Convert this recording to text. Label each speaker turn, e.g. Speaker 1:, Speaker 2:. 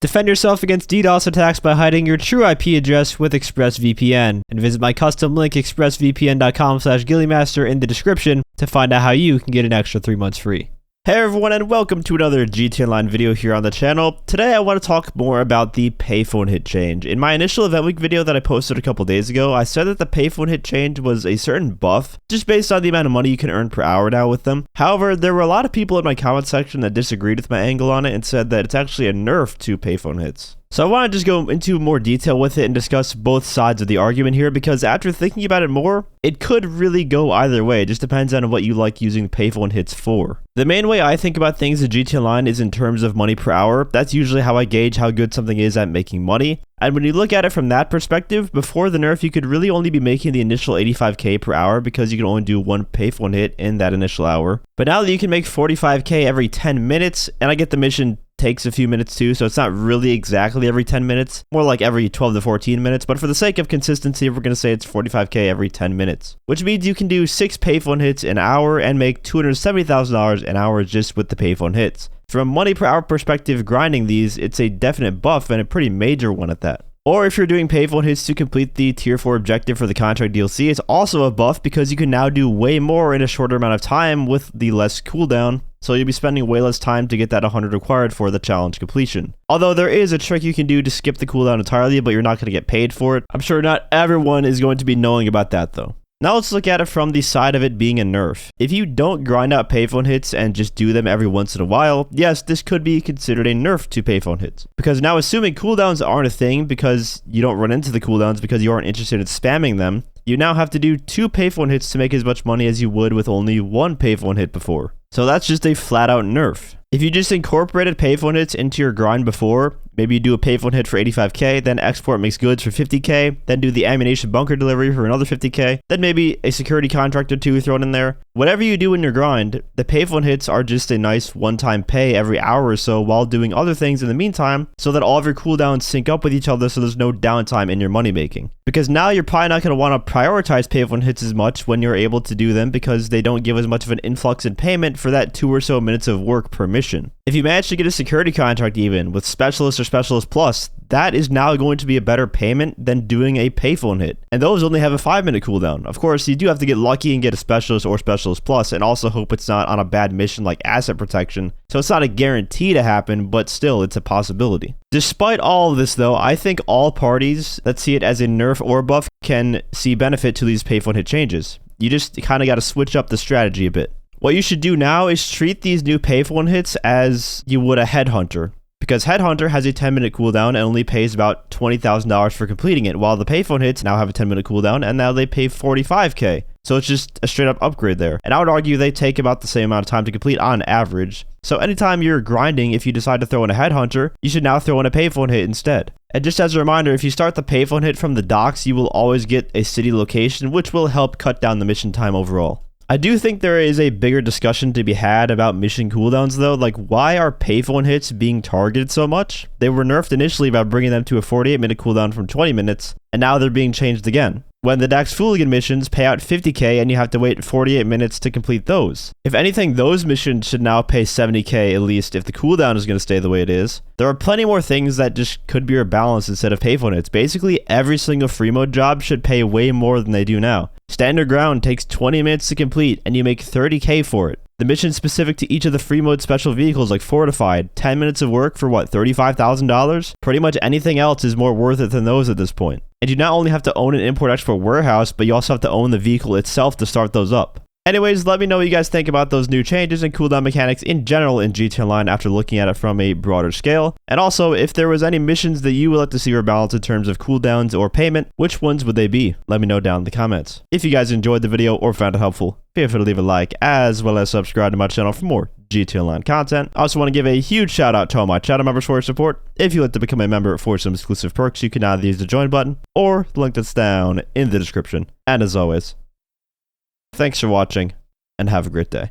Speaker 1: Defend yourself against DDoS attacks by hiding your true IP address with ExpressVPN, and visit my custom link expressvpn.com/ghilliemaster in the description to find out how you can get an extra 3 months free. Hey everyone, and welcome to another GTA Online video here on the channel. Today I want to talk more about the payphone hit change. In my initial event week video that I posted a couple days ago, I said that the payphone hit change was a certain buff, just based on the amount of money you can earn per hour now with them. However, there were a lot of people in my comment section that disagreed with my angle on it and said that it's actually a nerf to payphone hits. So I want to just go into more detail with it and discuss both sides of the argument here, because after thinking about it more, it could really go either way. It just depends on what you like using payphone hits for. The main way I think about things in GTA Online is in terms of money per hour. That's usually how I gauge how good something is at making money. And when you look at it from that perspective, before the nerf, you could really only be making the initial 85k per hour because you can only do one payphone hit in that initial hour. But now that you can make 45k every 10 minutes, and I get the mission takes a few minutes too, so it's not really exactly every 10 minutes, more like every 12 to 14 minutes, but for the sake of consistency, we're going to say it's 45k every 10 minutes, which means you can do 6 payphone hits an hour and make $270,000 an hour just with the payphone hits. From a money per hour perspective, grinding these, it's a definite buff and a pretty major one at that. Or if you're doing payphone hits to complete the tier 4 objective for the contract DLC, it's also a buff because you can now do way more in a shorter amount of time with the less cooldown. So you'll be spending way less time to get that 100 required for the challenge completion. Although there is a trick you can do to skip the cooldown entirely, but you're not going to get paid for it. I'm sure not everyone is going to be knowing about that though. Now let's look at it from the side of it being a nerf. If you don't grind out payphone hits and just do them every once in a while, yes, this could be considered a nerf to payphone hits. Because now assuming cooldowns aren't a thing because you don't run into the cooldowns because you aren't interested in spamming them, you now have to do 2 payphone hits to make as much money as you would with only 1 payphone hit before. So that's just a flat out nerf. If you just incorporated payphone hits into your grind before, maybe you do a payphone hit for 85k, then export mixed goods for 50k, then do the ammunition bunker delivery for another 50k, then maybe a security contract or 2 thrown in there. Whatever you do in your grind, the payphone hits are just a nice one-time pay every hour or so while doing other things in the meantime, so that all of your cooldowns sync up with each other so there's no downtime in your money making. Because now you're probably not going to want to prioritize payphone hits as much when you're able to do them because they don't give as much of an influx in payment for that 2 or so minutes of work per mission. If you manage to get a security contract even with Specialist or Specialist Plus, that is now going to be a better payment than doing a payphone hit. And those only have a 5-minute cooldown. Of course, you do have to get lucky and get a Specialist or Specialist Plus and also hope it's not on a bad mission like asset protection. So it's not a guarantee to happen, but still it's a possibility. Despite all of this though, I think all parties that see it as a nerf or buff can see benefit to these payphone hit changes. You just kind of got to switch up the strategy a bit. What you should do now is treat these new payphone hits as you would a headhunter, because headhunter has a 10-minute cooldown and only pays about $20,000 for completing it, while the payphone hits now have a 10-minute cooldown and now they pay 45k. So it's just a straight up upgrade there. And I would argue they take about the same amount of time to complete on average. So anytime you're grinding, if you decide to throw in a headhunter, you should now throw in a payphone hit instead. And just as a reminder, if you start the payphone hit from the docks, you will always get a city location, which will help cut down the mission time overall. I do think there is a bigger discussion to be had about mission cooldowns though, like why are payphone hits being targeted so much? They were nerfed initially by bringing them to a 48-minute cooldown from 20 minutes, and now they're being changed again. When the Dax Fooligan missions pay out 50k and you have to wait 48 minutes to complete those. If anything, those missions should now pay 70k at least if the cooldown is going to stay the way it is. There are plenty more things that just could be rebalanced instead of payphone hits. Basically, every single free mode job should pay way more than they do now. Standard ground takes 20 minutes to complete and you make 30k for it. The mission specific to each of the free mode special vehicles like Fortified, 10 minutes of work for what, $35,000? Pretty much anything else is more worth it than those at this point. And you not only have to own an import-export warehouse, but you also have to own the vehicle itself to start those up. Anyways, let me know what you guys think about those new changes and cooldown mechanics in general in GTA Online after looking at it from a broader scale. And also, if there was any missions that you would like to see rebalanced in terms of cooldowns or payment, which ones would they be? Let me know down in the comments. If you guys enjoyed the video or found it helpful, feel free to leave a like as well as subscribe to my channel for more GTA Online content. I also want to give a huge shout out to all my channel members for your support. If you'd like to become a member for some exclusive perks, you can either use the join button or the link that's down in the description. And as always, thanks for watching and have a great day.